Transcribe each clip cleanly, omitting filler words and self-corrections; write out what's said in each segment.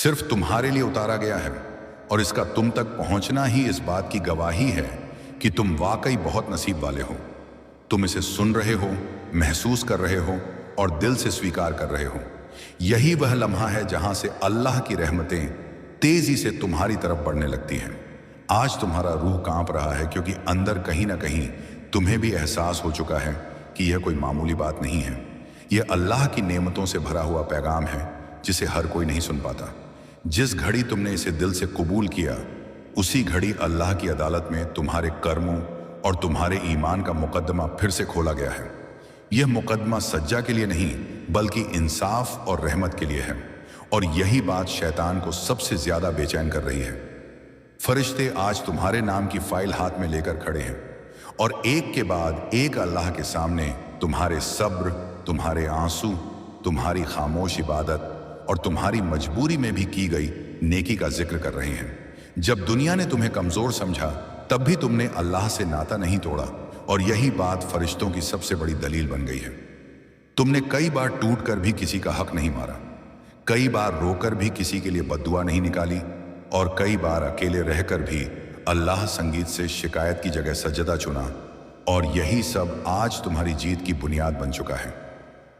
सिर्फ तुम्हारे लिए उतारा गया है, और इसका तुम तक पहुंचना ही इस बात की गवाही है कि तुम वाकई बहुत नसीब वाले हो। तुम इसे सुन रहे हो, महसूस कर रहे हो और दिल से स्वीकार कर रहे हो। यही वह लम्हा है जहां से अल्लाह की रहमतें तेजी से तुम्हारी तरफ बढ़ने लगती हैं। आज तुम्हारा रूह कांप रहा है क्योंकि अंदर कहीं ना कहीं तुम्हें भी एहसास हो चुका है कि यह कोई मामूली बात नहीं है। यह अल्लाह की नेमतों से भरा हुआ पैगाम है जिसे हर कोई नहीं सुन पाता। जिस घड़ी तुमने इसे दिल से कबूल किया, उसी घड़ी अल्लाह की अदालत में तुम्हारे कर्मों और तुम्हारे ईमान का मुकदमा फिर से खोला गया है। यह मुकदमा सज्जा के लिए नहीं बल्कि इंसाफ और रहमत के लिए है, और यही बात शैतान को सबसे ज्यादा बेचैन कर रही है। फरिश्ते आज तुम्हारे नाम की फाइल हाथ में लेकर खड़े हैं और एक के बाद एक अल्लाह के सामने तुम्हारे सब्र, तुम्हारे आंसू, तुम्हारी खामोश इबादत और तुम्हारी मजबूरी में भी की गई नेकी का जिक्र कर रहे हैं। जब दुनिया ने तुम्हें कमजोर समझा तब भी तुमने अल्लाह से नाता नहीं तोड़ा, और यही बात फरिश्तों की सबसे बड़ी दलील बन गई है। तुमने कई बार टूट कर भी किसी का हक नहीं मारा, कई बार रोकर भी किसी के लिए बद्दुआ नहीं निकाली, और कई बार अकेले रहकर भी अल्लाह संगीत से शिकायत की जगह सजदा चुना, और यही सब आज तुम्हारी जीत की बुनियाद बन चुका है।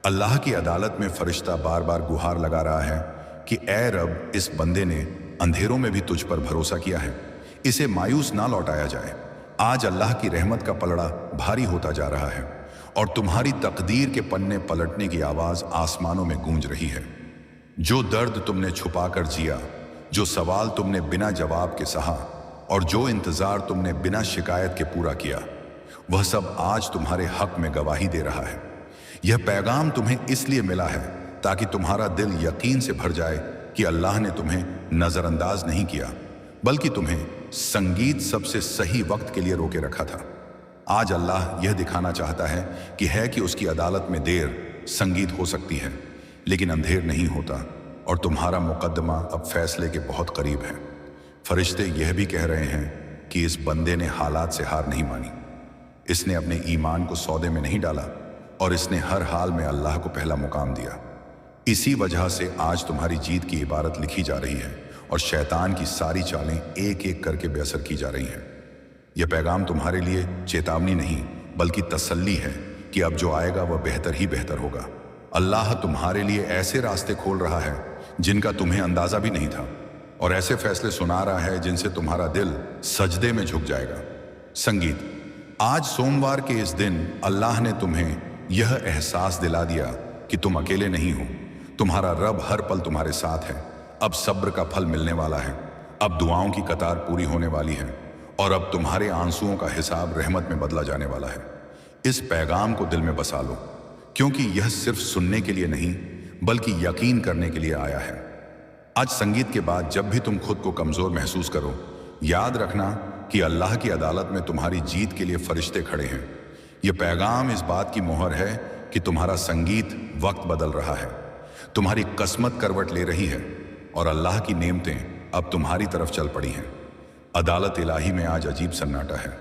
अल्लाह की अदालत में फरिश्ता बार बार गुहार लगा रहा है कि ऐ रब, इस बंदे ने अंधेरों में भी तुझ पर भरोसा किया है, इसे मायूस ना लौटाया जाए। आज अल्लाह की रहमत का पलड़ा भारी होता जा रहा है और तुम्हारी तकदीर के पन्ने पलटने की आवाज आसमानों में गूंज रही है। जो दर्द तुमने छुपाकर जिया, जो सवाल तुमने बिना जवाब के सहा और जो इंतजार तुमने बिना शिकायत के पूरा किया, वह सब आज तुम्हारे हक में गवाही दे रहा है। यह पैगाम तुम्हें इसलिए मिला है ताकि तुम्हारा दिल यकीन से भर जाए कि अल्लाह ने तुम्हें नजरअंदाज नहीं किया, बल्कि तुम्हें संगीत सबसे सही वक्त के लिए रोके रखा था। आज अल्लाह यह दिखाना चाहता है कि उसकी अदालत में देर संगीत हो सकती है, लेकिन अंधेर नहीं होता, और तुम्हारा मुकदमा अब फैसले के बहुत करीब है। फरिश्ते यह भी कह रहे हैं कि इस बंदे ने हालात से हार नहीं मानी, इसने अपने ईमान को सौदे में नहीं डाला, और इसने हर हाल में अल्लाह को पहला मुकाम दिया। इसी वजह से आज तुम्हारी जीत की इबारत लिखी जा रही है और शैतान की सारी चालें एक एक करके बेअसर की जा रही हैं। यह पैगाम तुम्हारे लिए चेतावनी नहीं बल्कि तसल्ली है कि अब जो आएगा वह बेहतर ही बेहतर होगा। अल्लाह तुम्हारे लिए ऐसे रास्ते खोल रहा है जिनका तुम्हें अंदाजा भी नहीं था, और ऐसे फैसले सुना रहा है जिनसे तुम्हारा दिल सजदे में झुक जाएगा। संगीत, आज सोमवार के इस दिन अल्लाह ने तुम्हें यह एहसास दिला दिया कि तुम अकेले नहीं हो। तुम्हारा रब हर पल तुम्हारे साथ है। अब सब्र का फल मिलने वाला है, अब दुआओं की कतार पूरी होने वाली है, और अब तुम्हारे आंसुओं का हिसाब रहमत में बदला जाने वाला है। इस पैगाम को दिल में बसा लो, क्योंकि यह सिर्फ सुनने के लिए नहीं बल्कि यकीन करने के लिए आया है। आज संगीत के बाद जब भी तुम खुद को कमजोर महसूस करो, याद रखना कि अल्लाह की अदालत में तुम्हारी जीत के लिए फरिश्ते खड़े हैं। यह पैगाम इस बात की मोहर है कि तुम्हारा संगीत वक्त बदल रहा है, तुम्हारी किस्मत करवट ले रही है, और अल्लाह की नेमतें अब तुम्हारी तरफ चल पड़ी हैं। अदालत इलाही में आज अजीब सन्नाटा है।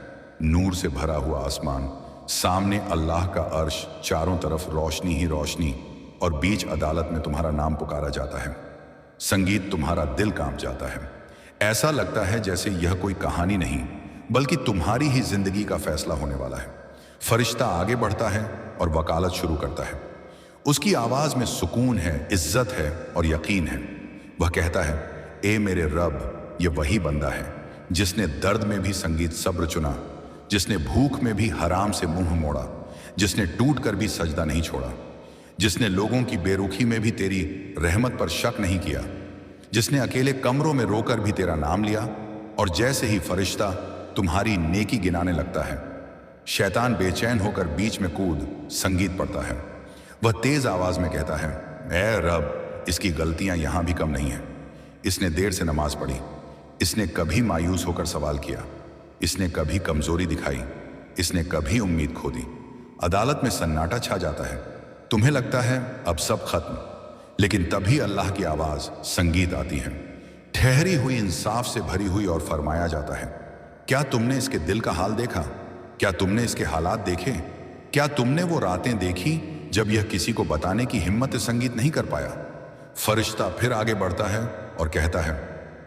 नूर से भरा हुआ आसमान, सामने अल्लाह का अर्श, चारों तरफ रोशनी ही रोशनी, और बीच अदालत में तुम्हारा नाम पुकारा जाता है। संगीत, तुम्हारा दिल कांप जाता है। ऐसा लगता है जैसे यह कोई कहानी नहीं बल्कि तुम्हारी ही जिंदगी का फैसला होने वाला है। फरिश्ता आगे बढ़ता है और वकालत शुरू करता है। उसकी आवाज में सुकून है, इज्जत है और यकीन है। वह कहता है, ए मेरे रब, ये वही बंदा है जिसने दर्द में भी संगीत सब्र चुना, जिसने भूख में भी हराम से मुंह मोड़ा, जिसने टूट कर भी सजदा नहीं छोड़ा, जिसने लोगों की बेरुखी में भी तेरी रहमत पर शक नहीं किया, जिसने अकेले कमरों में रोकर भी तेरा नाम लिया। और जैसे ही फरिश्ता तुम्हारी नेकी गिनाने लगता है, शैतान बेचैन होकर बीच में कूद संगीत पढ़ता है। वह तेज आवाज में कहता है, ऐ रब, इसकी गलतियां यहां भी कम नहीं है। इसने देर से नमाज पढ़ी, इसने कभी मायूस होकर सवाल किया, इसने कभी कमजोरी दिखाई, इसने कभी उम्मीद खो दी। अदालत में सन्नाटा छा जाता है। तुम्हें लगता है अब सब खत्म, लेकिन तभी अल्लाह की आवाज संगीत आती है, ठहरी हुई, इंसाफ से भरी हुई, और फरमाया जाता है, क्या तुमने इसके दिल का हाल देखा? क्या तुमने इसके हालात देखे? क्या तुमने वो रातें देखी जब यह किसी को बताने की हिम्मत संगीत नहीं कर पाया? फरिश्ता फिर आगे बढ़ता है और कहता है,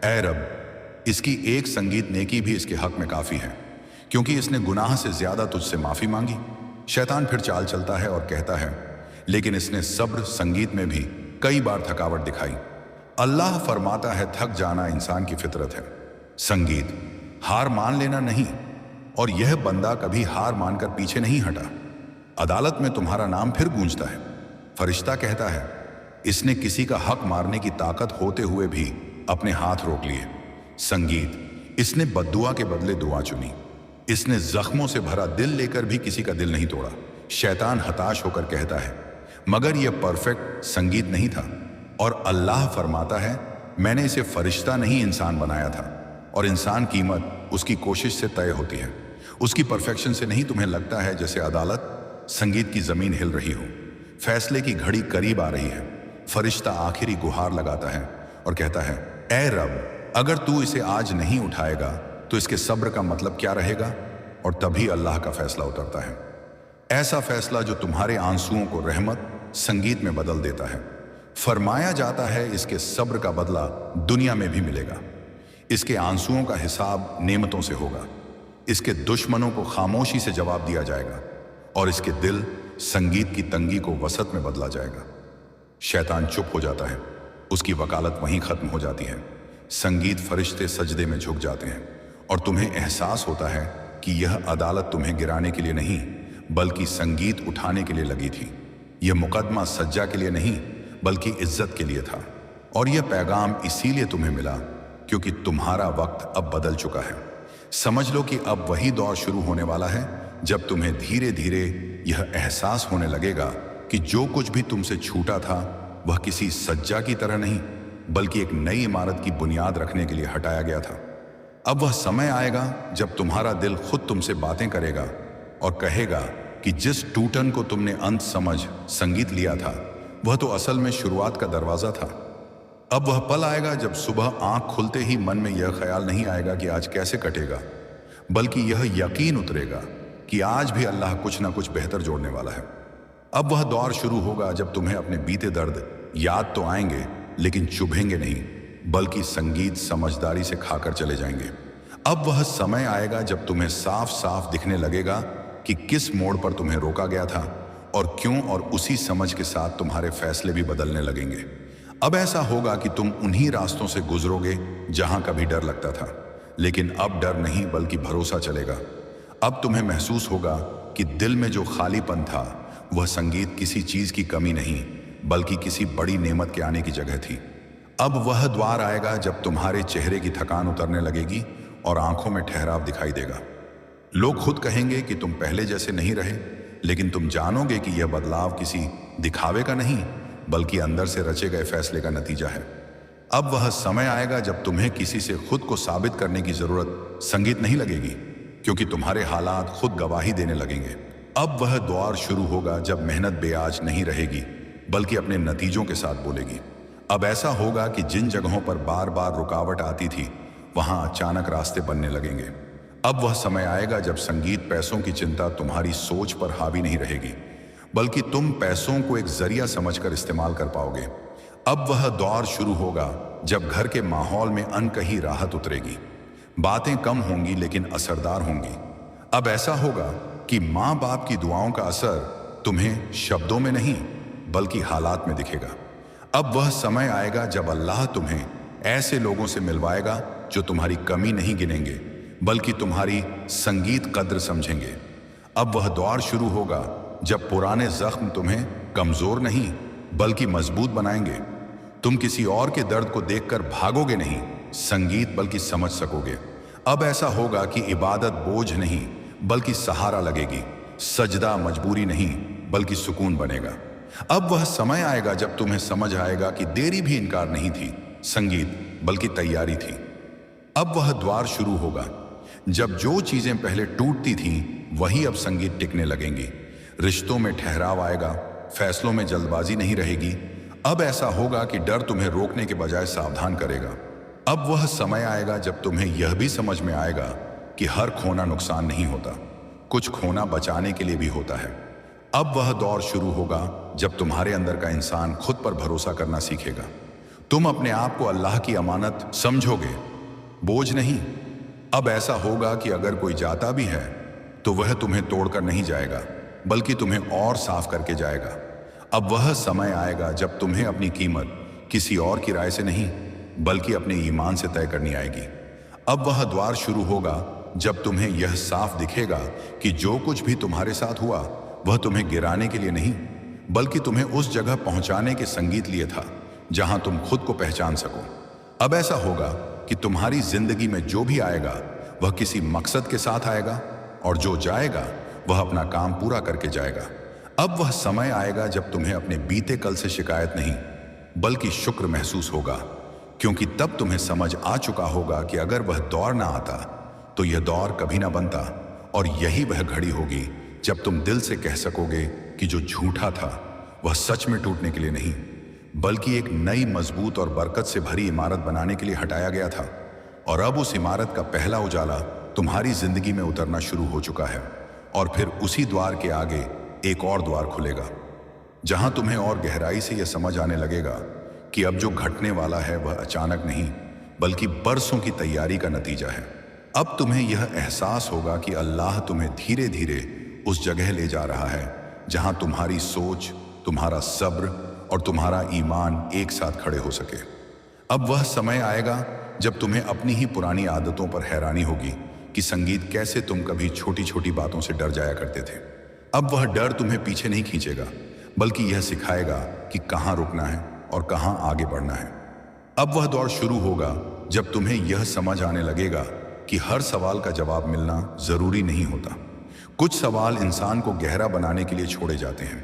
ऐ रब, इसकी एक संगीत नेकी भी इसके हक में काफ़ी है, क्योंकि इसने गुनाह से ज़्यादा तुझसे माफ़ी मांगी। शैतान फिर चाल चलता है और कहता है, लेकिन इसने सब्र संगीत में भी कई बार थकावट दिखाई। अल्लाह फरमाता है, थक जाना इंसान की फितरत है। संगीत हार मान लेना नहीं, और यह बंदा कभी हार मानकर पीछे नहीं हटा। अदालत में तुम्हारा नाम फिर गूंजता है। फरिश्ता कहता है, इसने किसी का हक मारने की ताकत होते हुए भी अपने हाथ रोक लिए। संगीत इसने बद्दुआ के बदले दुआ चुनी। इसने जख्मों से भरा दिल लेकर भी किसी का दिल नहीं तोड़ा। शैतान हताश होकर कहता है, मगर यह परफेक्ट संगीत नहीं था। और अल्लाह फरमाता है, मैंने इसे फरिश्ता नहीं इंसान बनाया था, और इंसान कीमत उसकी कोशिश से तय होती है, उसकी परफेक्शन से नहीं। तुम्हें लगता है जैसे अदालत संगीत की जमीन हिल रही हो, फैसले की घड़ी करीब आ रही है। फरिश्ता आखिरी गुहार लगाता है और कहता है, ऐ रब, अगर तू इसे आज नहीं उठाएगा तो इसके सब्र का मतलब क्या रहेगा। और तभी अल्लाह का फैसला उतरता है, ऐसा फैसला जो तुम्हारे आंसुओं को रहमत संगीत में बदल देता है। फरमाया जाता है, इसके सब्र का बदला दुनिया में भी मिलेगा। इसके आंसुओं का हिसाब नेमतों से होगा। इसके दुश्मनों को खामोशी से जवाब दिया जाएगा, और इसके दिल संगीत की तंगी को वसत में बदला जाएगा। शैतान चुप हो जाता है, उसकी वकालत वहीं खत्म हो जाती है। संगीत फरिश्ते सजदे में झुक जाते हैं, और तुम्हें एहसास होता है कि यह अदालत तुम्हें गिराने के लिए नहीं, बल्कि संगीत उठाने के लिए लगी थी। यह मुकदमा सज्जा के लिए नहीं, बल्कि इज्जत के लिए था। और यह पैगाम इसीलिए तुम्हें मिला क्योंकि तुम्हारा वक्त अब बदल चुका है। समझ लो कि अब वही दौर शुरू होने वाला है जब तुम्हें धीरे धीरे यह एहसास होने लगेगा कि जो कुछ भी तुमसे छूटा था वह किसी सज्जा की तरह नहीं, बल्कि एक नई इमारत की बुनियाद रखने के लिए हटाया गया था। अब वह समय आएगा जब तुम्हारा दिल खुद तुमसे बातें करेगा और कहेगा कि जिस टूटन को तुमने अंत समझ संगीत लिया था, वह तो असल में शुरुआत का दरवाजा था। अब वह पल आएगा जब सुबह आंख खुलते ही मन में यह ख्याल नहीं आएगा कि आज कैसे कटेगा, बल्कि यह यकीन उतरेगा कि आज भी अल्लाह कुछ ना कुछ बेहतर जोड़ने वाला है। अब वह दौर शुरू होगा जब तुम्हें अपने बीते दर्द याद तो आएंगे, लेकिन चुभेंगे नहीं, बल्कि संगीत समझदारी से खाकर चले जाएंगे। अब वह समय आएगा जब तुम्हें साफ साफ दिखने लगेगा कि किस मोड़ पर तुम्हें रोका गया था और क्यों, और उसी समझ के साथ तुम्हारे फैसले भी बदलने लगेंगे। अब ऐसा होगा कि तुम उन्हीं रास्तों से गुजरोगे जहां कभी डर लगता था, लेकिन अब डर नहीं बल्कि भरोसा चलेगा। अब तुम्हें महसूस होगा कि दिल में जो खालीपन था वह संगीत किसी चीज की कमी नहीं, बल्कि किसी बड़ी नेमत के आने की जगह थी। अब वह द्वार आएगा जब तुम्हारे चेहरे की थकान उतरने लगेगी और आंखों में ठहराव दिखाई देगा। लोग खुद कहेंगे कि तुम पहले जैसे नहीं रहे, लेकिन तुम जानोगे कि यह बदलाव किसी दिखावे का नहीं, बल्कि अंदर से रचे गए फैसले का नतीजा है। अब वह समय आएगा जब तुम्हें किसी से खुद को साबित करने की जरूरत संगीत नहीं लगेगी, क्योंकि तुम्हारे हालात खुद गवाही देने लगेंगे। अब वह दौर शुरू होगा जब मेहनत बेआज नहीं रहेगी, बल्कि अपने नतीजों के साथ बोलेगी। अब ऐसा होगा कि जिन जगहों पर बार बार रुकावट आती थी, वहां अचानक रास्ते बनने लगेंगे। अब वह समय आएगा जब संगीत पैसों की चिंता तुम्हारी सोच पर हावी नहीं रहेगी, बल्कि तुम पैसों को एक जरिया समझकर इस्तेमाल कर पाओगे। अब वह दौर शुरू होगा जब घर के माहौल में अनकही राहत उतरेगी। बातें कम होंगी लेकिन असरदार होंगी। अब ऐसा होगा कि माँ बाप की दुआओं का असर तुम्हें शब्दों में नहीं, बल्कि हालात में दिखेगा। अब वह समय आएगा जब अल्लाह तुम्हें ऐसे लोगों से मिलवाएगा जो तुम्हारी कमी नहीं गिनेंगे, बल्कि तुम्हारी संगीत कद्र समझेंगे। अब वह दौर शुरू होगा जब पुराने जख्म तुम्हें कमजोर नहीं, बल्कि मजबूत बनाएंगे। तुम किसी और के दर्द को देखकर भागोगे नहीं, संगीत बल्कि समझ सकोगे। अब ऐसा होगा कि इबादत बोझ नहीं, बल्कि सहारा लगेगी। सजदा मजबूरी नहीं, बल्कि सुकून बनेगा। अब वह समय आएगा जब तुम्हें समझ आएगा कि देरी भी इनकार नहीं थी, संगीत बल्कि तैयारी थी। अब वह द्वार शुरू होगा जब जो चीजें पहले टूटती थीं, वही अब संगीत टिकने लगेंगी। रिश्तों में ठहराव आएगा, फैसलों में जल्दबाजी नहीं रहेगी। अब ऐसा होगा कि डर तुम्हें रोकने के बजाय सावधान करेगा। अब वह समय आएगा जब तुम्हें यह भी समझ में आएगा कि हर खोना नुकसान नहीं होता, कुछ खोना बचाने के लिए भी होता है। अब वह दौर शुरू होगा जब तुम्हारे अंदर का इंसान खुद पर भरोसा करना सीखेगा। तुम अपने आप को अल्लाह की अमानत समझोगे, बोझ नहीं। अब ऐसा होगा कि अगर कोई जाता भी है तो वह तुम्हें तोड़कर नहीं जाएगा, बल्कि तुम्हें और साफ करके जाएगा। अब वह समय आएगा जब तुम्हें अपनी कीमत किसी और की राय से नहीं, बल्कि अपने ईमान से तय करनी आएगी। अब वह द्वार शुरू होगा जब तुम्हें यह साफ दिखेगा कि जो कुछ भी तुम्हारे साथ हुआ वह तुम्हें गिराने के लिए नहीं, बल्कि तुम्हें उस जगह पहुंचाने के संगीत लिए था जहां तुम खुद को पहचान सको। अब ऐसा होगा कि तुम्हारी जिंदगी में जो भी आएगा वह किसी मकसद के साथ आएगा, और जो जाएगा वह अपना काम पूरा करके जाएगा। अब वह समय आएगा जब तुम्हें अपने बीते कल से शिकायत नहीं, बल्कि शुक्र महसूस होगा, क्योंकि तब तुम्हें समझ आ चुका होगा कि अगर वह दौर ना आता तो यह दौर कभी ना बनता। और यही वह घड़ी होगी जब तुम दिल से कह सकोगे कि जो झूठा था वह सच में टूटने के लिए नहीं, बल्कि एक नई मजबूत और बरकत से भरी इमारत बनाने के लिए हटाया गया था। और अब उस इमारत का पहला उजाला तुम्हारी जिंदगी में उतरना शुरू हो चुका है, और फिर उसी द्वार के आगे एक और द्वार खुलेगा जहां तुम्हें और गहराई से यह समझ आने लगेगा कि अब जो घटने वाला है वह अचानक नहीं, बल्कि बरसों की तैयारी का नतीजा है। अब तुम्हें यह एहसास होगा कि अल्लाह तुम्हें धीरे धीरे उस जगह ले जा रहा है जहां तुम्हारी सोच, तुम्हारा सब्र और तुम्हारा ईमान एक साथ खड़े हो सके। अब वह समय आएगा जब तुम्हें अपनी ही पुरानी आदतों पर हैरानी होगी कि संगीत कैसे तुम कभी छोटी छोटी बातों से डर जाया करते थे। अब वह डर तुम्हें पीछे नहीं खींचेगा, बल्कि यह सिखाएगा कि कहाँ रुकना है और कहाँ आगे बढ़ना है। अब वह दौर शुरू होगा जब तुम्हें यह समझ आने लगेगा कि हर सवाल का जवाब मिलना जरूरी नहीं होता। कुछ सवाल इंसान को गहरा बनाने के लिए छोड़े जाते हैं।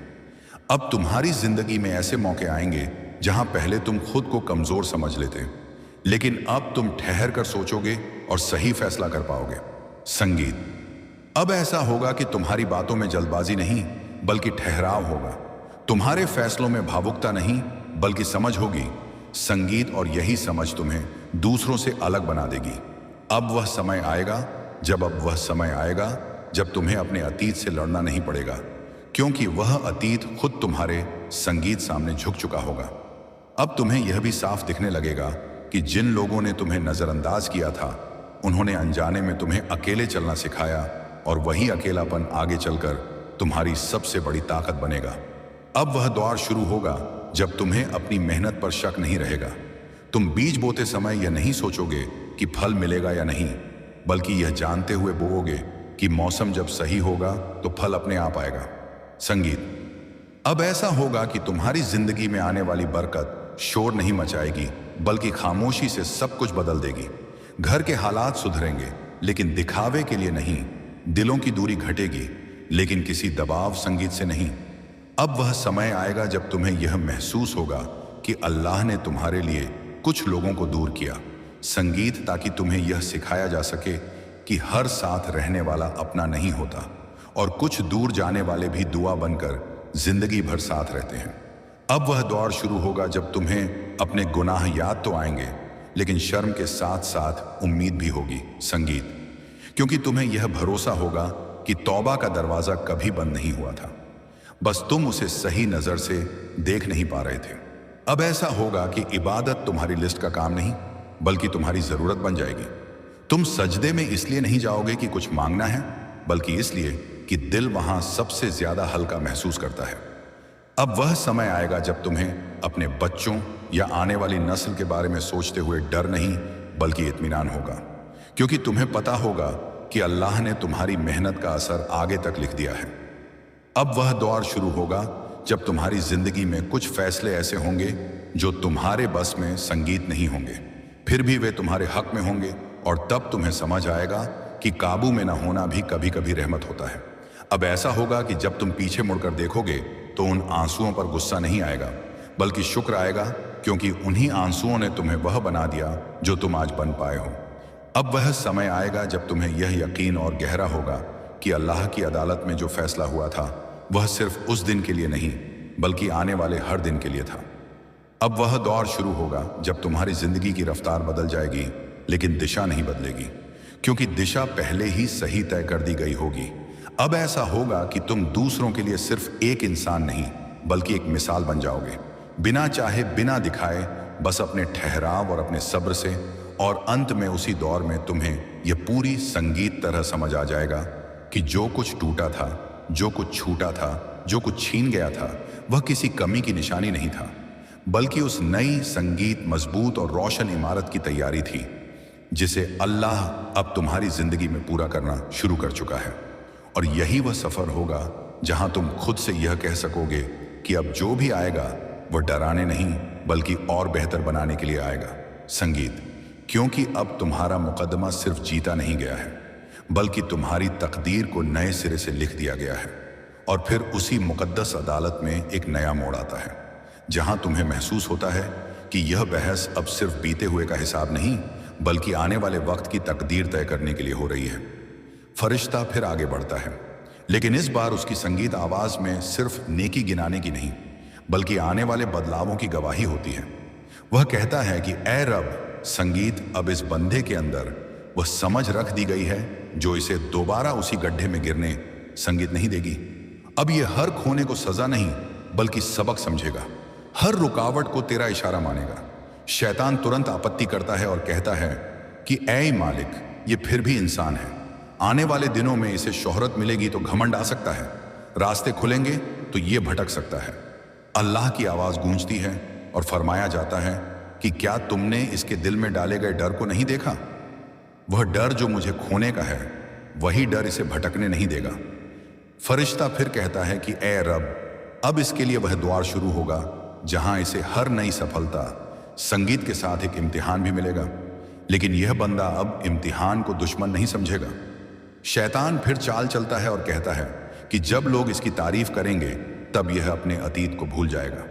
अब तुम्हारी जिंदगी में ऐसे मौके आएंगे जहां पहले तुम खुद को कमजोर समझ लेते, लेकिन अब तुम ठहर कर सोचोगे और सही फैसला कर पाओगे। संगीत। अब ऐसा होगा कि तुम्हारी बातों में जल्दबाजी नहीं, बल्कि ठहराव होगा। तुम्हारे फैसलों में भावुकता नहीं, बल्कि समझ होगी। संगीत। और यही समझ तुम्हें दूसरों से अलग बना देगी। अब वह समय आएगा जब तुम्हें अपने अतीत से लड़ना नहीं पड़ेगा, क्योंकि वह अतीत खुद तुम्हारे संगीत सामने झुक चुका होगा। अब तुम्हें यह भी साफ दिखने लगेगा कि जिन लोगों ने तुम्हें नजरअंदाज किया था, उन्होंने अनजाने में तुम्हें अकेले चलना सिखाया, और वही अकेलापन आगे चलकर तुम्हारी सबसे बड़ी ताकत बनेगा। अब वह दौर शुरू होगा जब तुम्हें अपनी मेहनत पर शक नहीं रहेगा। तुम बीज बोते समय यह नहीं सोचोगे कि फल मिलेगा या नहीं, बल्कि यह जानते हुए बोओगे कि मौसम जब सही होगा तो फल अपने आप आएगा। संगीत। अब ऐसा होगा कि तुम्हारी जिंदगी में आने वाली बरकत शोर नहीं मचाएगी, बल्कि खामोशी से सब कुछ बदल देगी। घर के हालात सुधरेंगे, लेकिन दिखावे के लिए नहीं। दिलों की दूरी घटेगी, लेकिन किसी दबाव संगीत से नहीं। अब वह समय आएगा जब तुम्हें यह महसूस होगा कि अल्लाह ने तुम्हारे लिए कुछ लोगों को दूर किया, संगीत, ताकि तुम्हें यह सिखाया जा सके कि हर साथ रहने वाला अपना नहीं होता, और कुछ दूर जाने वाले भी दुआ बनकर जिंदगी भर साथ रहते हैं। अब वह दौर शुरू होगा जब तुम्हें अपने गुनाह याद तो आएंगे, लेकिन शर्म के साथ साथ उम्मीद भी होगी। संगीत। क्योंकि तुम्हें यह भरोसा होगा कि तौबा का दरवाजा कभी बंद नहीं हुआ था, बस तुम उसे सही नजर से देख नहीं पा रहे थे। अब ऐसा होगा कि इबादत तुम्हारी लिस्ट का काम नहीं, बल्कि तुम्हारी जरूरत बन जाएगी। तुम सजदे में इसलिए नहीं जाओगे कि कुछ मांगना है, बल्कि इसलिए कि दिल वहां सबसे ज्यादा हल्का महसूस करता है। अब वह समय आएगा जब तुम्हें अपने बच्चों या आने वाली नस्ल के बारे में सोचते हुए डर नहीं, बल्कि इत्मीनान होगा, क्योंकि तुम्हें पता होगा कि अल्लाह ने तुम्हारी मेहनत का असर आगे तक लिख दिया है। अब वह दौर शुरू होगा जब तुम्हारी जिंदगी में कुछ फैसले ऐसे होंगे जो तुम्हारे बस में संगीत नहीं होंगे, फिर भी वे तुम्हारे हक में होंगे, और तब तुम्हें समझ आएगा कि काबू में न होना भी कभी कभी रहमत होता है। अब ऐसा होगा कि जब तुम पीछे मुड़कर देखोगे तो उन आंसुओं पर गुस्सा नहीं आएगा, बल्कि शुक्र आएगा, क्योंकि उन्हीं आंसुओं ने तुम्हें वह बना दिया जो तुम आज बन पाए हो। अब वह समय आएगा जब तुम्हें यह यकीन और गहरा होगा कि अल्लाह की अदालत में जो फैसला हुआ था वह सिर्फ उस दिन के लिए नहीं, बल्कि आने वाले हर दिन के लिए था। अब वह दौर शुरू होगा जब तुम्हारी जिंदगी की रफ्तार बदल जाएगी, लेकिन दिशा नहीं बदलेगी, क्योंकि दिशा पहले ही सही तय कर दी गई होगी। अब ऐसा होगा कि तुम दूसरों के लिए सिर्फ एक इंसान नहीं, बल्कि एक मिसाल बन जाओगे। बिना चाहे, बिना दिखाए, बस अपने ठहराव और अपने सब्र से, और अंत में उसी दौर में तुम्हें यह पूरी संगीत तरह समझ आ जाएगा कि जो कुछ टूटा था, जो कुछ छूटा था, जो कुछ छीन गया था, वह किसी कमी की निशानी नहीं था, बल्कि उस नई संगीत मजबूत और रोशन इमारत की तैयारी थी जिसे अल्लाह अब तुम्हारी जिंदगी में पूरा करना शुरू कर चुका है। और यही वह सफर होगा जहां तुम खुद से यह कह सकोगे कि अब जो भी आएगा वह डराने नहीं बल्कि और बेहतर बनाने के लिए आएगा। संगीत, क्योंकि अब तुम्हारा मुकदमा सिर्फ जीता नहीं गया है बल्कि तुम्हारी तकदीर को नए सिरे से लिख दिया गया है। और फिर उसी मुकद्दस अदालत में एक नया मोड़ आता है जहां तुम्हें महसूस होता है कि यह बहस अब सिर्फ बीते हुए का हिसाब नहीं बल्कि आने वाले वक्त की तकदीर तय करने के लिए हो रही है। फरिश्ता फिर आगे बढ़ता है, लेकिन इस बार उसकी संगीत आवाज में सिर्फ नेकी गिनाने की नहीं बल्कि आने वाले बदलावों की गवाही होती है। वह कहता है कि ऐ रब, संगीत अब इस बंदे के अंदर वह समझ रख दी गई है जो इसे दोबारा उसी गड्ढे में गिरने संगीत नहीं देगी। अब यह हर खोने को सजा नहीं बल्कि सबक समझेगा, हर रुकावट को तेरा इशारा मानेगा। शैतान तुरंत आपत्ति करता है और कहता है कि ऐ मालिक, ये फिर भी इंसान है। आने वाले दिनों में इसे शोहरत मिलेगी तो घमंड आ सकता है, रास्ते खुलेंगे तो ये भटक सकता है। अल्लाह की आवाज गूंजती है और फरमाया जाता है कि क्या तुमने इसके दिल में डाले गए डर को नहीं देखा? वह डर जो मुझे खोने का है वही डर इसे भटकने नहीं देगा। फरिश्ता फिर कहता है कि ऐ रब, अब इसके लिए वह द्वार शुरू होगा जहां इसे हर नई सफलता संगीत के साथ एक इम्तिहान भी मिलेगा। लेकिन यह बंदा अब इम्तिहान को दुश्मन नहीं समझेगा। शैतान फिर चाल चलता है और कहता है कि जब लोग इसकी तारीफ करेंगे तब यह अपने अतीत को भूल जाएगा।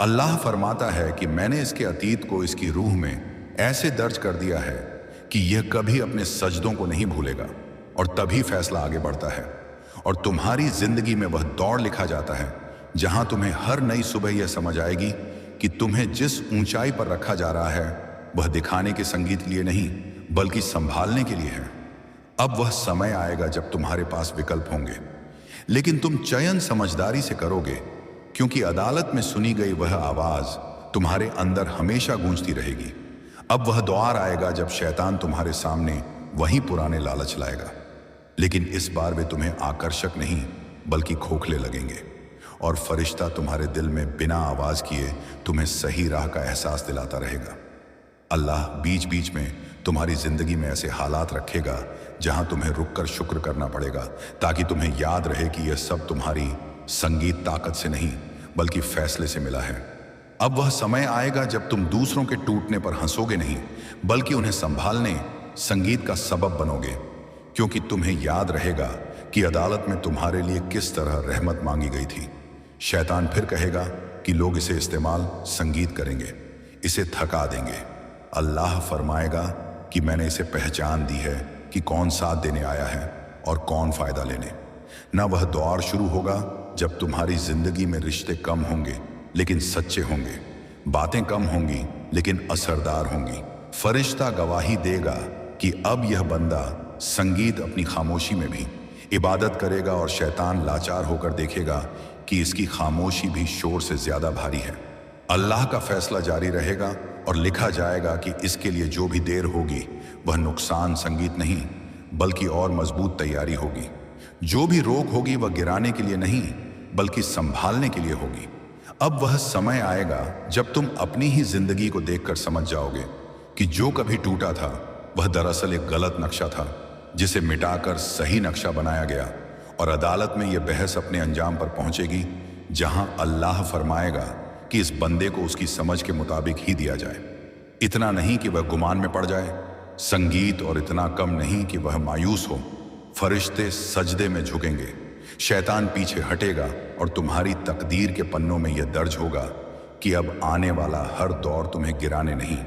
अल्लाह फरमाता है कि मैंने इसके अतीत को इसकी रूह में ऐसे दर्ज कर दिया है कि यह कभी अपने सजदों को नहीं भूलेगा। और तभी फैसला आगे बढ़ता है और तुम्हारी जिंदगी में वह दौड़ लिखा जाता है जहां तुम्हें हर नई सुबह यह समझ आएगी कि तुम्हें जिस ऊंचाई पर रखा जा रहा है वह दिखाने के संगीत लिए नहीं बल्कि संभालने के लिए है। अब वह समय आएगा जब तुम्हारे पास विकल्प होंगे, लेकिन तुम चयन समझदारी से करोगे, क्योंकि अदालत में सुनी गई वह आवाज तुम्हारे अंदर हमेशा गूंजती रहेगी। अब वह द्वार आएगा जब शैतान तुम्हारे सामने वही पुराने लालच लाएगा, लेकिन इस बार वे तुम्हें आकर्षक नहीं बल्कि खोखले लगेंगे। और फरिश्ता तुम्हारे दिल में बिना आवाज किए तुम्हें सही राह का एहसास दिलाता रहेगा। अल्लाह बीच बीच में तुम्हारी जिंदगी में ऐसे हालात रखेगा जहां तुम्हें रुककर शुक्र करना पड़ेगा, ताकि तुम्हें याद रहे कि यह सब तुम्हारी संगीत ताकत से नहीं बल्कि फैसले से मिला है। अब वह समय आएगा जब तुम दूसरों के टूटने पर हंसोगे नहीं बल्कि उन्हें संभालने संगीत का सबब बनोगे, क्योंकि तुम्हें याद रहेगा कि अदालत में तुम्हारे लिए किस तरह रहमत मांगी गई थी। शैतान फिर कहेगा कि लोग इसे इस्तेमाल संगीत करेंगे, इसे थका देंगे। अल्लाह फरमाएगा कि मैंने इसे पहचान दी है कि कौन साथ देने आया है और कौन फायदा लेने। न वह दौर शुरू होगा जब तुम्हारी जिंदगी में रिश्ते कम होंगे लेकिन सच्चे होंगे, बातें कम होंगी लेकिन असरदार होंगी। फरिश्ता गवाही देगा कि अब यह बंदा संगीत अपनी खामोशी में भी इबादत करेगा, और शैतान लाचार होकर देखेगा कि इसकी खामोशी भी शोर से ज्यादा भारी है। अल्लाह का फैसला जारी रहेगा और लिखा जाएगा कि इसके लिए जो भी देर होगी वह नुकसान संगीत नहीं बल्कि और मजबूत तैयारी होगी। जो भी रोक होगी वह गिराने के लिए नहीं बल्कि संभालने के लिए होगी। अब वह समय आएगा जब तुम अपनी ही जिंदगी को देखकर समझ जाओगे कि जो कभी टूटा था वह दरअसल एक गलत नक्शा था जिसे मिटाकर सही नक्शा बनाया गया। और अदालत में यह बहस अपने अंजाम पर पहुंचेगी जहां अल्लाह फरमाएगा कि इस बंदे को उसकी समझ के मुताबिक ही दिया जाए। इतना नहीं कि वह गुमान में पड़ जाए संगीत, और इतना कम नहीं कि वह मायूस हो। फरिश्ते सजदे में झुकेंगे, शैतान पीछे हटेगा और तुम्हारी तकदीर के पन्नों में यह दर्ज होगा कि अब आने वाला हर दौर तुम्हें गिराने नहीं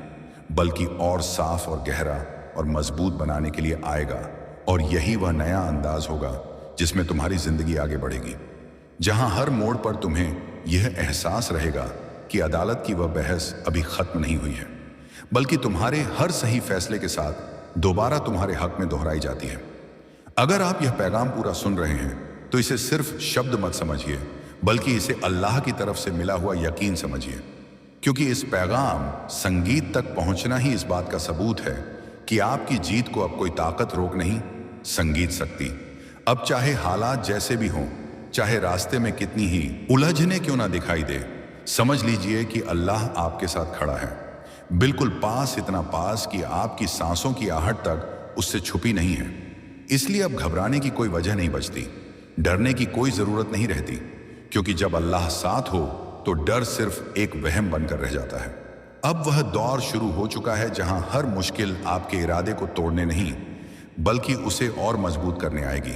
बल्कि और साफ और गहरा और मजबूत बनाने के लिए आएगा। और यही वह नया अंदाज होगा जिसमें तुम्हारी जिंदगी आगे बढ़ेगी, जहां हर मोड़ पर तुम्हें यह एहसास रहेगा कि अदालत की वह बहस अभी खत्म नहीं हुई है बल्कि तुम्हारे हर सही फैसले के साथ दोबारा तुम्हारे हक में दोहराई जाती है। अगर आप यह पैगाम पूरा सुन रहे हैं तो इसे सिर्फ शब्द मत समझिए बल्कि इसे अल्लाह की तरफ से मिला हुआ यकीन समझिए। क्योंकि इस पैगाम संगीत तक पहुंचना ही इस बात का सबूत है कि आपकी जीत को अब कोई ताकत रोक नहीं संगीत सकती। अब चाहे हालात जैसे भी हों, चाहे रास्ते में कितनी ही उलझने क्यों ना दिखाई दे, समझ लीजिए कि अल्लाह आपके साथ खड़ा है, बिल्कुल पास, इतना पास कि आपकी सांसों की आहट तक उससे छुपी नहीं है। इसलिए अब घबराने की कोई वजह नहीं बचती, डरने की कोई जरूरत नहीं रहती, क्योंकि जब अल्लाह साथ हो तो डर सिर्फ एक वहम बनकर रह जाता है। अब वह दौर शुरू हो चुका है जहां हर मुश्किल आपके इरादे को तोड़ने नहीं बल्कि उसे और मजबूत करने आएगी।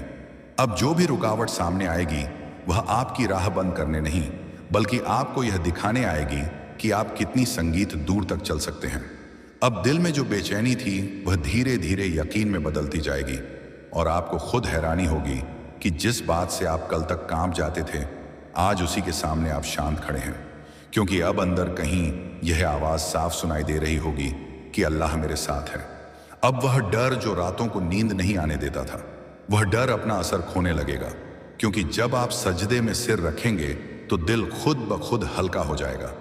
अब जो भी रुकावट सामने आएगी वह आपकी राह बंद करने नहीं बल्कि आपको यह दिखाने आएगी कि आप कितनी संगीत दूर तक चल सकते हैं। अब दिल में जो बेचैनी थी वह धीरे धीरे यकीन में बदलती जाएगी और आपको खुद हैरानी होगी कि जिस बात से आप कल तक कांप जाते थे, आज उसी के सामने आप शांत खड़े हैं, क्योंकि अब अंदर कहीं यह आवाज साफ सुनाई दे रही होगी कि अल्लाह मेरे साथ है। अब वह डर जो रातों को नींद नहीं आने देता था, वह डर अपना असर खोने लगेगा, क्योंकि जब आप सजदे में सिर रखेंगे तो दिल खुद ब खुद हल्का हो जाएगा।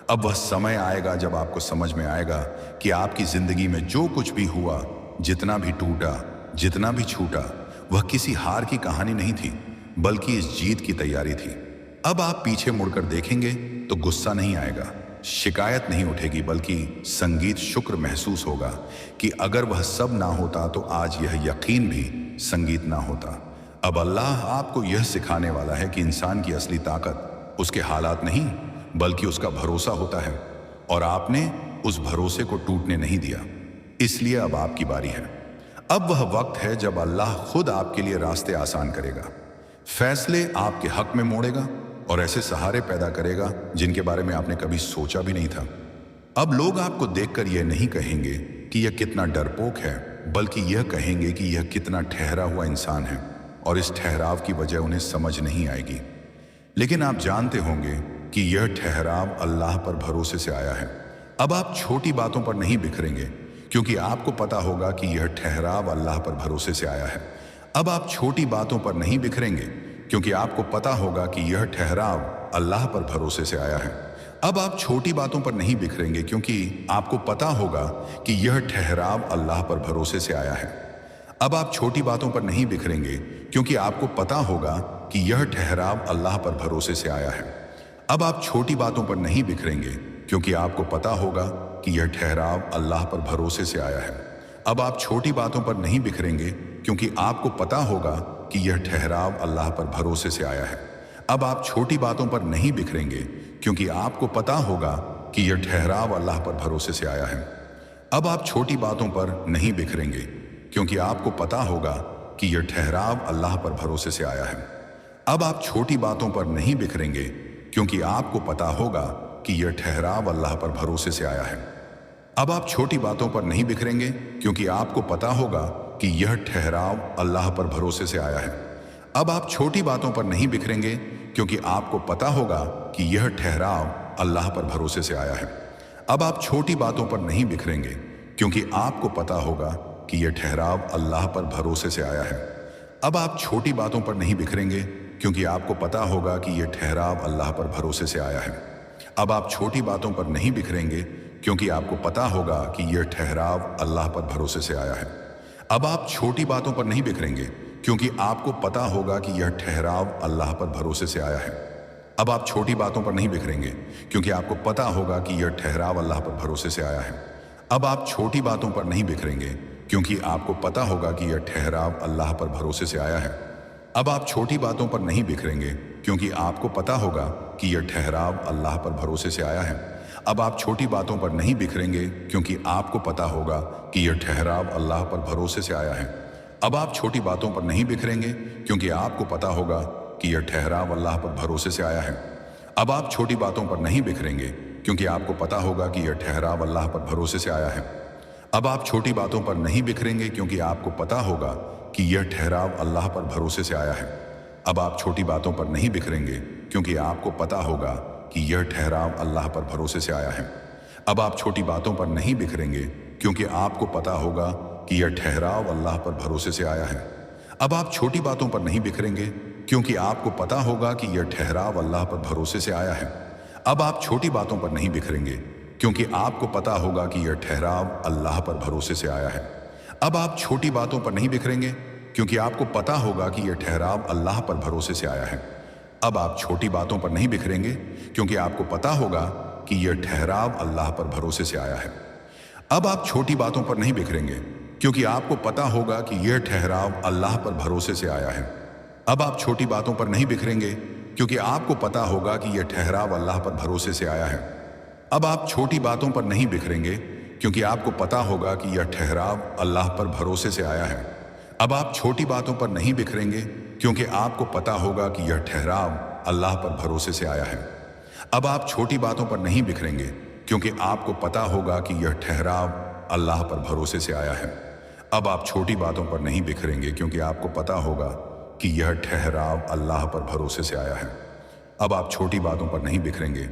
अब वह समय आएगा जब आपको समझ में आएगा कि आपकी जिंदगी में जो कुछ भी हुआ, जितना भी टूटा, जितना भी छूटा, वह किसी हार की कहानी नहीं थी बल्कि इस जीत की तैयारी थी। अब आप पीछे मुड़कर देखेंगे तो गुस्सा नहीं आएगा, शिकायत नहीं उठेगी, बल्कि संगीत शुक्र महसूस होगा कि अगर वह सब ना होता तो आज यह यकीन भी संगीत ना होता। अब अल्लाह आपको यह सिखाने वाला है कि इंसान की असली ताकत उसके हालात नहीं बल्कि उसका भरोसा होता है, और आपने उस भरोसे को टूटने नहीं दिया। इसलिए अब आपकी बारी है। अब वह वक्त है जब अल्लाह खुद आपके लिए रास्ते आसान करेगा, फैसले आपके हक में मोड़ेगा और ऐसे सहारे पैदा करेगा जिनके बारे में आपने कभी सोचा भी नहीं था। अब लोग आपको देखकर यह नहीं कहेंगे कि यह कितना डरपोक है, बल्कि यह कहेंगे कि यह कितना ठहरा हुआ इंसान है, और इस ठहराव की वजह उन्हें समझ नहीं आएगी। लेकिन आप जानते होंगे कि यह ठहराव अल्लाह पर भरोसे से आया है। अब आप छोटी बातों पर नहीं बिखरेंगे, क्योंकि आपको पता होगा कि यह ठहराव अल्लाह पर भरोसे से आया है। अब आप छोटी बातों पर नहीं बिखरेंगे, क्योंकि आपको पता होगा कि यह ठहराव अल्लाह पर भरोसे से आया है। अब आप छोटी बातों पर नहीं बिखरेंगे, क्योंकि आपको पता होगा कि यह ठहराव अल्लाह पर भरोसे से आया है। अब आप छोटी बातों पर नहीं बिखरेंगे, क्योंकि आपको पता होगा कि यह ठहराव अल्लाह पर भरोसे से आया है। अब आप छोटी बातों पर नहीं बिखरेंगे, क्योंकि आपको पता होगा कि यह ठहराव अल्लाह पर भरोसे से आया है। अब आप छोटी बातों पर नहीं बिखरेंगे, क्योंकि आपको पता होगा कि यह ठहराव अल्लाह पर भरोसे से आया है। अब आप छोटी बातों पर नहीं बिखरेंगे, क्योंकि आपको पता होगा कि यह ठहराव अल्लाह पर भरोसे से आया है। अब आप छोटी बातों पर नहीं बिखरेंगे, क्योंकि आपको पता होगा कि यह ठहराव अल्लाह पर भरोसे से आया है। अब आप छोटी बातों पर नहीं बिखरेंगे, क्योंकि आपको पता होगा कि यह ठहराव अल्लाह पर भरोसे से आया है। अब आप छोटी बातों पर नहीं बिखरेंगे, क्योंकि आपको पता होगा कि यह ठहराव अल्लाह पर भरोसे से आया है। अब आप छोटी बातों पर नहीं बिखरेंगे, क्योंकि आपको पता होगा कि यह ठहराव अल्लाह पर भरोसे से आया है। अब आप छोटी बातों पर नहीं बिखरेंगे, क्योंकि आपको पता होगा कि यह ठहराव अल्लाह पर भरोसे से आया है। अब आप छोटी बातों पर नहीं बिखरेंगे, क्योंकि आपको पता होगा कि यह ठहराव अल्लाह पर भरोसे से आया है। अब आप छोटी बातों पर नहीं बिखरेंगे, क्योंकि आपको पता होगा कि यह ठहराव अल्लाह पर भरोसे से आया है। अब आप छोटी बातों पर नहीं बिखरेंगे, क्योंकि आपको पता होगा कि यह ठहराव अल्लाह पर भरोसे से आया है। अब आप छोटी बातों पर नहीं बिखरेंगे, क्योंकि आपको पता होगा कि यह ठहराव अल्लाह पर भरोसे से आया है। अब आप छोटी बातों पर नहीं बिखरेंगे, क्योंकि आपको पता होगा कि यह ठहराव अल्लाह पर भरोसे से आया है। अब आप छोटी बातों पर नहीं बिखरेंगे, क्योंकि आपको पता होगा कि यह ठहराव अल्लाह पर भरोसे से आया है। अब आप छोटी बातों पर नहीं बिखरेंगे, क्योंकि आपको पता होगा कि यह ठहराव अल्लाह पर भरोसे से आया है। अब आप छोटी बातों पर नहीं बिखरेंगे, क्योंकि आपको पता होगा कि यह ठहराव अल्लाह पर भरोसे से आया है। अब आप छोटी बातों पर नहीं बिखरेंगे, क्योंकि आपको पता होगा कि यह ठहराव अल्लाह पर भरोसे से आया है। अब आप छोटी बातों पर नहीं बिखरेंगे, क्योंकि आपको पता होगा कि यह ठहराव अल्लाह पर भरोसे से आया है। अब आप छोटी बातों पर नहीं बिखरेंगे, क्योंकि आपको पता होगा कि यह ठहराव अल्लाह पर भरोसे से आया है। अब आप छोटी बातों पर नहीं बिखरेंगे, क्योंकि आपको पता होगा कि यह ठहराव अल्लाह पर भरोसे से आया है। अब आप छोटी बातों पर नहीं बिखरेंगे, क्योंकि आपको पता होगा कि यह ठहराव अल्लाह पर भरोसे से आया है। अब आप छोटी बातों पर नहीं बिखरेंगे क्योंकि आपको पता होगा कि यह ठहराव अल्लाह पर भरोसे से आया है। अब आप छोटी बातों पर नहीं बिखरेंगे क्योंकि आपको पता होगा कि यह ठहराव अल्लाह पर भरोसे से आया है। अब आप छोटी बातों पर नहीं बिखरेंगे क्योंकि आपको पता होगा कि यह ठहराव अल्लाह पर भरोसे से आया है। अब आप छोटी बातों पर नहीं बिखरेंगे क्योंकि आपको पता होगा कि यह ठहराव अल्लाह पर भरोसे से आया है। अब आप छोटी बातों पर नहीं बिखरेंगे क्योंकि आपको पता होगा कि यह ठहराव अल्लाह पर भरोसे से आया है। अब आप छोटी बातों पर नहीं बिखरेंगे क्योंकि आपको पता होगा कि यह ठहराव अल्लाह पर भरोसे से आया है। अब आप छोटी बातों पर नहीं बिखरेंगे क्योंकि आपको पता होगा कि यह ठहराव अल्लाह पर भरोसे से आया है। अब आप छोटी बातों पर नहीं बिखरेंगे क्योंकि आपको पता होगा कि यह ठहराव अल्लाह पर भरोसे से आया है। अब आप छोटी बातों पर नहीं बिखरेंगे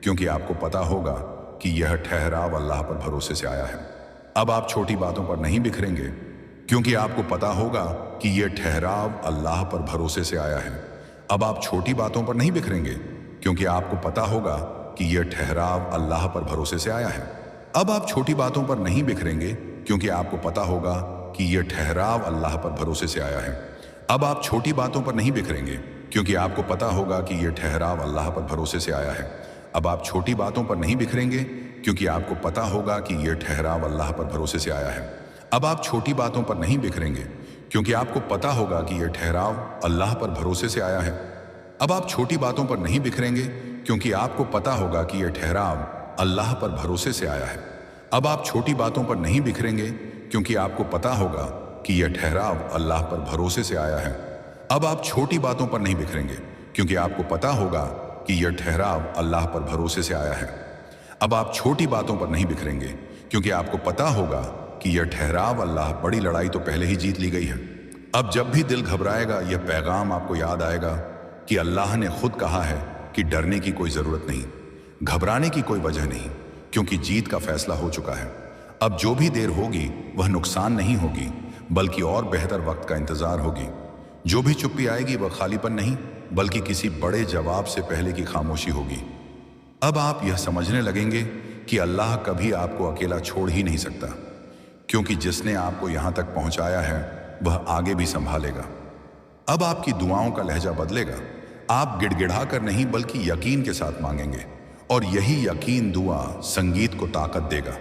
क्योंकि आपको पता होगा कि यह ठहराव अल्लाह पर भरोसे से आया है। अब आप छोटी बातों पर नहीं बिखरेंगे क्योंकि आपको पता होगा कि यह ठहराव अल्लाह पर भरोसे से आया है। अब आप छोटी बातों पर नहीं बिखरेंगे क्योंकि आपको पता होगा कि यह ठहराव अल्लाह पर भरोसे से आया है। अब आप छोटी बातों पर नहीं बिखरेंगे क्योंकि आपको पता होगा कि यह ठहराव अल्लाह पर भरोसे से आया है। अब आप छोटी बातों पर नहीं बिखरेंगे क्योंकि आपको पता होगा कि यह ठहराव अल्लाह पर भरोसे से आया है। अब आप छोटी बातों पर नहीं बिखरेंगे क्योंकि आपको पता होगा कि यह ठहराव अल्लाह पर भरोसे से आया है। अब आप छोटी बातों पर नहीं बिखरेंगे क्योंकि आपको पता होगा कि यह ठहराव अल्लाह पर भरोसे से आया है। अब आप छोटी बातों पर नहीं बिखरेंगे क्योंकि आपको पता होगा कि यह ठहराव अल्लाह पर भरोसे से आया है। अब आप छोटी बातों पर नहीं बिखरेंगे क्योंकि आपको पता होगा कि यह ठहराव अल्लाह पर भरोसे से आया है। अब आप छोटी बातों पर नहीं बिखरेंगे क्योंकि आपको पता होगा कि यह ठहराव अल्लाह पर भरोसे से आया है। अब आप छोटी बातों पर नहीं बिखरेंगे क्योंकि आपको पता होगा कि यह ठहराव अल्लाह पर भरोसे से आया है। अब आप छोटी बातों पर नहीं बिखरेंगे क्योंकि आपको पता होगा कि यह ठहराव अल्लाह बड़ी लड़ाई तो पहले ही जीत ली गई है। अब जब भी दिल घबराएगा यह पैगाम आपको याद आएगा कि अल्लाह ने खुद कहा है कि डरने की कोई ज़रूरत नहीं, घबराने की कोई वजह नहीं, क्योंकि जीत का फैसला हो चुका है। अब जो भी देर होगी वह नुकसान नहीं होगी बल्कि और बेहतर वक्त का इंतज़ार होगी। जो भी चुप्पी आएगी वह खालीपन नहीं बल्कि किसी बड़े जवाब से पहले की खामोशी होगी। अब आप यह समझने लगेंगे कि अल्लाह कभी आपको अकेला छोड़ ही नहीं सकता, क्योंकि जिसने आपको यहाँ तक पहुँचाया है वह आगे भी संभालेगा। अब आपकी दुआओं का लहजा बदलेगा। आप गिड़गिड़ा कर नहीं बल्कि यकीन के साथ मांगेंगे और यही यकीन दुआ संगीत को ताकत देगा।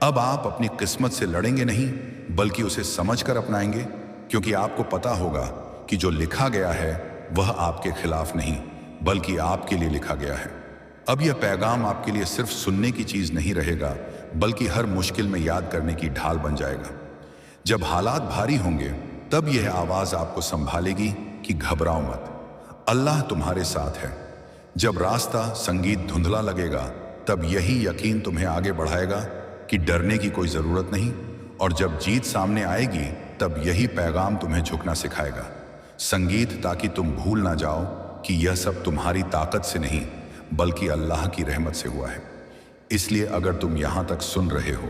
अब आप अपनी किस्मत से लड़ेंगे नहीं बल्कि उसे समझकर अपनाएंगे, क्योंकि आपको पता होगा कि जो लिखा गया है वह आपके खिलाफ नहीं बल्कि आपके लिए लिखा गया है। अब यह पैगाम आपके लिए सिर्फ सुनने की चीज़ नहीं रहेगा बल्कि हर मुश्किल में याद करने की ढाल बन जाएगा। जब हालात भारी होंगे तब यह आवाज़ आपको संभालेगी कि घबराओ मत, अल्लाह तुम्हारे साथ है। जब रास्ता संगीत धुंधला लगेगा तब यही यकीन तुम्हें आगे बढ़ाएगा कि डरने की कोई ज़रूरत नहीं, और जब जीत सामने आएगी तब यही पैगाम तुम्हें झुकना सिखाएगा। संगीत ताकि तुम भूल ना जाओ कि यह सब तुम्हारी ताकत से नहीं बल्कि अल्लाह की रहमत से हुआ है। इसलिए अगर तुम यहाँ तक सुन रहे हो,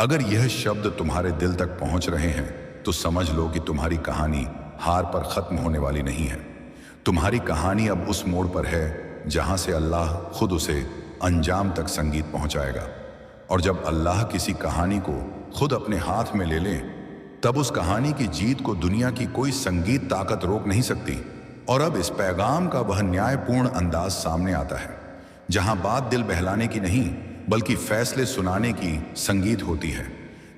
अगर यह शब्द तुम्हारे दिल तक पहुँच रहे हैं तो समझ लो कि तुम्हारी कहानी हार पर ख़त्म होने वाली नहीं है। तुम्हारी कहानी अब उस मोड़ पर है जहाँ से अल्लाह खुद उसे अंजाम तक संगीत पहुँचाएगा। और जब अल्लाह किसी कहानी को खुद अपने हाथ में ले ले तब उस कहानी की जीत को दुनिया की कोई संगीत ताकत रोक नहीं सकती। और अब इस पैगाम का वह न्यायपूर्ण अंदाज सामने आता है जहां बात दिल बहलाने की नहीं बल्कि फैसले सुनाने की संगीत होती है,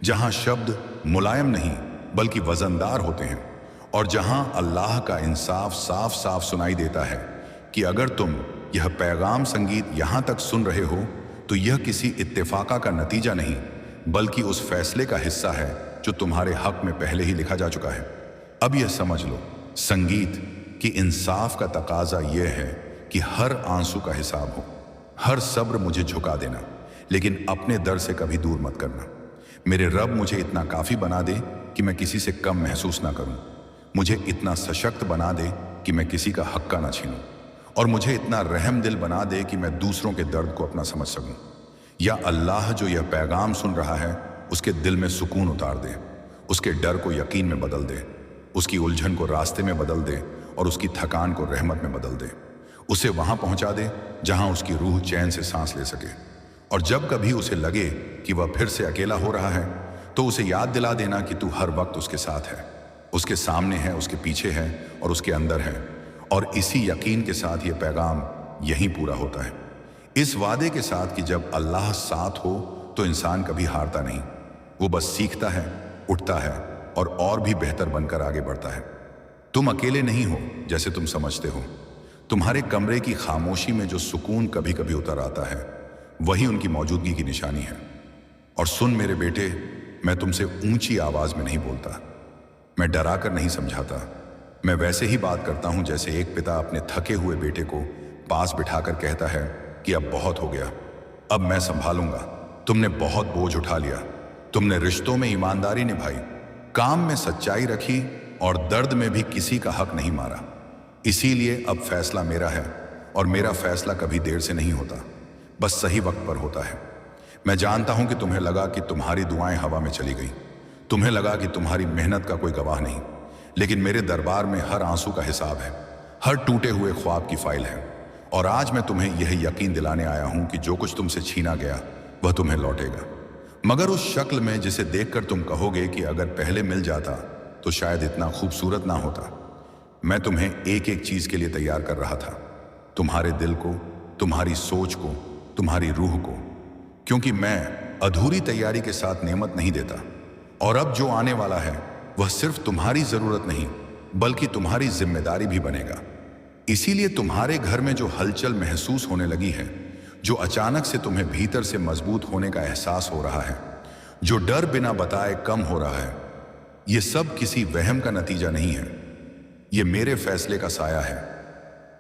जहां शब्द मुलायम नहीं बल्कि वजनदार होते हैं, और जहां अल्लाह का इंसाफ साफ साफ सुनाई देता है कि अगर तुम यह पैगाम संगीत यहां तक सुन रहे हो तो यह किसी इत्तेफाका का नतीजा नहीं बल्कि उस फैसले का हिस्सा है जो तुम्हारे हक में पहले ही लिखा जा चुका है। अब यह समझ लो, संगीत कि इंसाफ का तकाजा यह है कि हर आंसू का हिसाब हो, हर सब्र मुझे झुका देना लेकिन अपने दर से कभी दूर मत करना। मेरे रब मुझे इतना काफ़ी बना दे कि मैं किसी से कम महसूस ना करूं, मुझे इतना सशक्त बना दे कि मैं किसी का हक्का ना छीनूं, और मुझे इतना रहम दिल बना दे कि मैं दूसरों के दर्द को अपना समझ सकूं। या अल्लाह जो यह पैगाम सुन रहा है उसके दिल में सुकून उतार दे, उसके डर को यकीन में बदल दे, उसकी उलझन को रास्ते में बदल दे और उसकी थकान को रहमत में बदल दे, उसे वहां पहुंचा दे जहां उसकी रूह चैन से सांस ले सके। और जब कभी उसे लगे कि वह फिर से अकेला हो रहा है तो उसे याद दिला देना कि तू हर वक्त उसके साथ है, उसके सामने है, उसके पीछे है और उसके अंदर है। और इसी यकीन के साथ ये पैगाम यहीं पूरा होता है, इस वादे के साथ कि जब अल्लाह साथ हो तो इंसान कभी हारता नहीं, वो बस सीखता है, उठता है और भी बेहतर बनकर आगे बढ़ता है। तुम अकेले नहीं हो जैसे तुम समझते हो। तुम्हारे कमरे की खामोशी में जो सुकून कभी कभी उतर आता है वही उनकी मौजूदगी की निशानी है। और सुन मेरे बेटे, मैं तुमसे ऊंची आवाज में नहीं बोलता, मैं डरा कर नहीं समझाता। मैं वैसे ही बात करता हूं जैसे एक पिता अपने थके हुए बेटे को पास बिठाकर कहता है कि अब बहुत हो गया, अब मैं संभालूंगा। तुमने बहुत बोझ उठा लिया, तुमने रिश्तों में ईमानदारी निभाई, काम में सच्चाई रखी और दर्द में भी किसी का हक नहीं मारा। इसीलिए अब फैसला मेरा है और मेरा फैसला कभी देर से नहीं होता, बस सही वक्त पर होता है। मैं जानता हूं कि तुम्हें लगा कि तुम्हारी दुआएं हवा में चली गई, तुम्हें लगा कि तुम्हारी मेहनत का कोई गवाह नहीं, लेकिन मेरे दरबार में हर आंसू का हिसाब है, हर टूटे हुए ख्वाब की फाइल है। और आज मैं तुम्हें यह यकीन दिलाने आया हूं कि जो कुछ तुमसे छीना गया वह तुम्हें लौटेगा, मगर उस शक्ल में जिसे देखकर तुम कहोगे कि अगर पहले मिल जाता तो शायद इतना खूबसूरत ना होता। मैं तुम्हें एक एक चीज के लिए तैयार कर रहा था, तुम्हारे दिल को, तुम्हारी सोच को, तुम्हारी रूह को, क्योंकि मैं अधूरी तैयारी के साथ नेमत नहीं देता। और अब जो आने वाला है वह सिर्फ तुम्हारी जरूरत नहीं बल्कि तुम्हारी जिम्मेदारी भी बनेगा। इसीलिए तुम्हारे घर में जो हलचल महसूस होने लगी है, जो अचानक से तुम्हें भीतर से मजबूत होने का एहसास हो रहा है, जो डर बिना बताए कम हो रहा है, ये सब किसी वहम का नतीजा नहीं है, ये मेरे फैसले का साया है।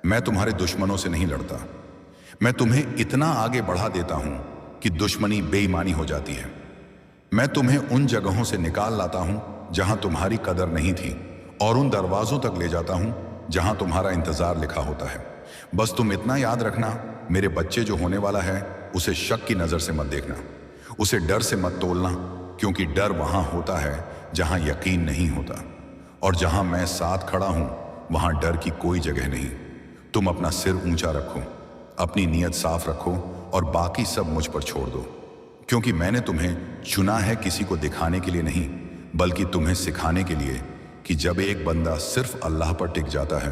मैं तुम्हारे दुश्मनों से नहीं लड़ता, मैं तुम्हें इतना आगे बढ़ा देता हूं कि दुश्मनी बेईमानी हो जाती है। मैं तुम्हें उन जगहों से निकाल लाता हूं जहां तुम्हारी कदर नहीं थी और उन दरवाजों तक ले जाता हूं जहां तुम्हारा इंतजार लिखा होता है। बस तुम इतना याद रखना, मेरे बच्चे जो होने वाला है उसे शक की नजर से मत देखना, उसे डर से मत तोलना, क्योंकि डर वहां होता है जहां यकीन नहीं होता, और जहां मैं साथ खड़ा हूं वहां डर की कोई जगह नहीं। तुम अपना सिर ऊंचा रखो, अपनी नीयत साफ रखो और बाकी सब मुझ पर छोड़ दो, क्योंकि मैंने तुम्हें चुना है किसी को दिखाने के लिए नहीं बल्कि तुम्हें सिखाने के लिए कि जब एक बंदा सिर्फ अल्लाह पर टिक जाता है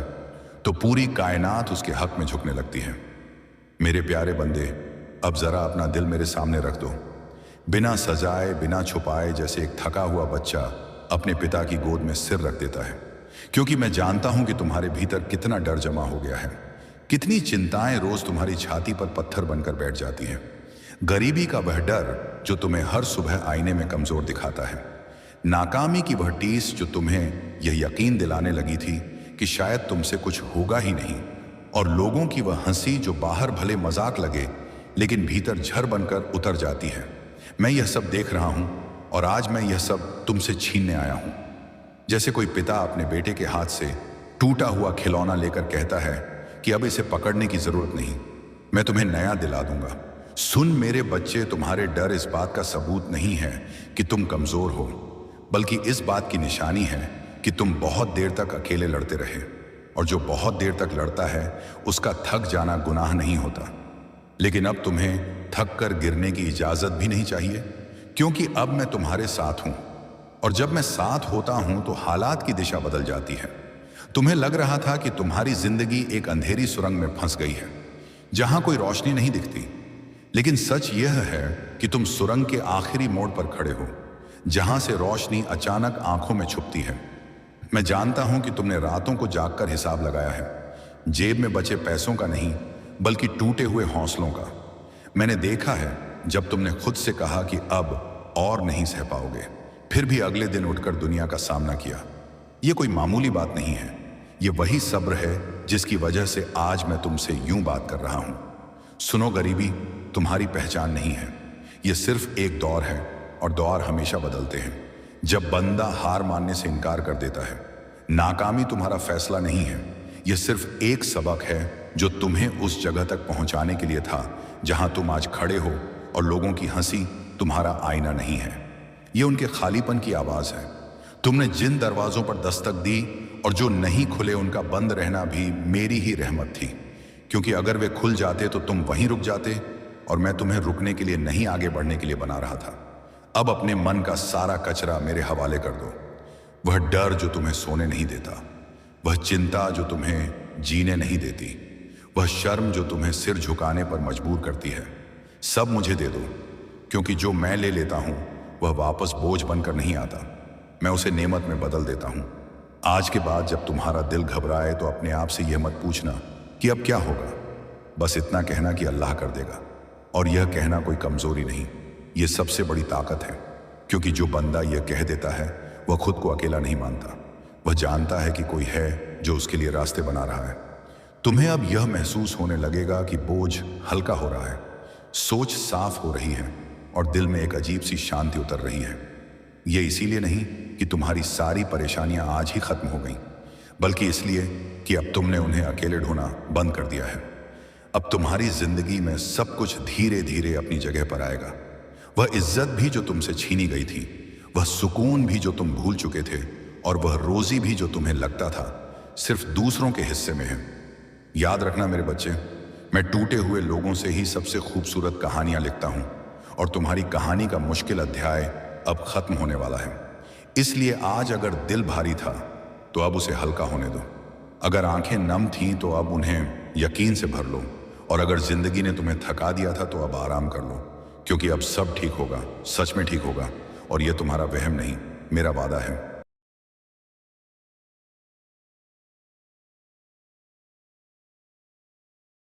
तो पूरी कायनात उसके हक में झुकने लगती है। मेरे प्यारे बंदे, अब जरा अपना दिल मेरे सामने रख दो, बिना सजाए, बिना छुपाए, जैसे एक थका हुआ बच्चा अपने पिता की गोद में सिर रख देता है, क्योंकि मैं जानता हूं कि तुम्हारे भीतर कितना डर जमा हो गया है, कितनी चिंताएं रोज तुम्हारी छाती पर पत्थर बनकर बैठ जाती हैं। गरीबी का वह डर जो तुम्हें हर सुबह आईने में कमजोर दिखाता है, नाकामी की वह टीस जो तुम्हें यह यकीन दिलाने लगी थी कि शायद तुमसे कुछ होगा ही नहीं, और लोगों की वह हंसी जो बाहर भले मजाक लगे लेकिन भीतर झर बनकर उतर जाती है। मैं यह सब देख रहा हूं और आज मैं यह सब तुमसे छीनने आया हूं। जैसे कोई पिता अपने बेटे के हाथ से टूटा हुआ खिलौना लेकर कहता है कि अब इसे पकड़ने की जरूरत नहीं, मैं तुम्हें नया दिला दूंगा। सुन मेरे बच्चे, तुम्हारे डर इस बात का सबूत नहीं है कि तुम कमजोर हो, बल्कि इस बात की निशानी है कि तुम बहुत देर तक अकेले लड़ते रहे, और जो बहुत देर तक लड़ता है उसका थक जाना गुनाह नहीं होता। लेकिन अब तुम्हें थक कर गिरने की इजाजत भी नहीं चाहिए, क्योंकि अब मैं तुम्हारे साथ हूं, और जब मैं साथ होता हूं तो हालात की दिशा बदल जाती है। तुम्हें लग रहा था कि तुम्हारी जिंदगी एक अंधेरी सुरंग में फंस गई है जहां कोई रोशनी नहीं दिखती, लेकिन सच यह है कि तुम सुरंग के आखिरी मोड़ पर खड़े हो जहां से रोशनी अचानक आंखों में छुपती है। मैं जानता हूं कि तुमने रातों को जागकर हिसाब लगाया है, जेब में बचे पैसों का नहीं बल्कि टूटे हुए हौसलों का। मैंने देखा है जब तुमने खुद से कहा कि अब और नहीं सह पाओगे, फिर भी अगले दिन उठकर दुनिया का सामना किया। यह कोई मामूली बात नहीं है, ये वही सब्र है जिसकी वजह से आज मैं तुमसे यूं बात कर रहा हूं। सुनो, गरीबी तुम्हारी पहचान नहीं है, यह सिर्फ एक दौर है, और दौर हमेशा बदलते हैं। जब बंदा हार मानने से इनकार कर देता है, नाकामी तुम्हारा फैसला नहीं है, यह सिर्फ एक सबक है जो तुम्हें उस जगह तक पहुंचाने के लिए था जहां तुम आज खड़े हो, और लोगों की हंसी तुम्हारा आईना नहीं है, यह उनके खालीपन की आवाज है। तुमने जिन दरवाजों पर दस्तक दी और जो नहीं खुले उनका बंद रहना भी मेरी ही रहमत थी, क्योंकि अगर वे खुल जाते तो तुम वहीं रुक जाते और मैं तुम्हें रुकने के लिए नहीं आगे बढ़ने के लिए बना रहा था। अब अपने मन का सारा कचरा मेरे हवाले कर दो। वह डर जो तुम्हें सोने नहीं देता, वह चिंता जो तुम्हें जीने नहीं देती, वह शर्म जो तुम्हें सिर झुकाने पर मजबूर करती है, सब मुझे दे दो, क्योंकि जो मैं ले लेता हूं वह वापस बोझ बनकर नहीं आता। मैं उसे नेमत में बदल देता हूं। आज के बाद जब तुम्हारा दिल घबराए तो अपने आप से यह मत पूछना कि अब क्या होगा। बस इतना कहना कि अल्लाह कर देगा। और यह कहना कोई कमजोरी नहीं, यह सबसे बड़ी ताकत है। क्योंकि जो बंदा यह कह देता है वह खुद को अकेला नहीं मानता। वह जानता है कि कोई है जो उसके लिए रास्ते बना रहा है। तुम्हें अब यह महसूस होने लगेगा कि बोझ हल्का हो रहा है, सोच साफ हो रही है और दिल में एक अजीब सी शांति उतर रही है। यह इसीलिए नहीं कि तुम्हारी सारी परेशानियां आज ही खत्म हो गईं, बल्कि इसलिए कि अब तुमने उन्हें अकेले ढूंढना बंद कर दिया है। अब तुम्हारी जिंदगी में सब कुछ धीरे धीरे अपनी जगह पर आएगा। वह इज्जत भी जो तुमसे छीनी गई थी, वह सुकून भी जो तुम भूल चुके थे, और वह रोजी भी जो तुम्हें लगता था सिर्फ दूसरों के हिस्से में है। याद रखना मेरे बच्चे, मैं टूटे हुए लोगों से ही सबसे खूबसूरत कहानियां लिखता हूं, और तुम्हारी कहानी का मुश्किल अध्याय अब खत्म होने वाला है। इसलिए आज अगर दिल भारी था तो अब उसे हल्का होने दो। अगर आंखें नम थीं तो अब उन्हें यकीन से भर लो, और अगर जिंदगी ने तुम्हें थका दिया था तो अब आराम कर लो, क्योंकि अब सब ठीक होगा, सच में ठीक होगा। और यह तुम्हारा वहम नहीं, मेरा वादा है।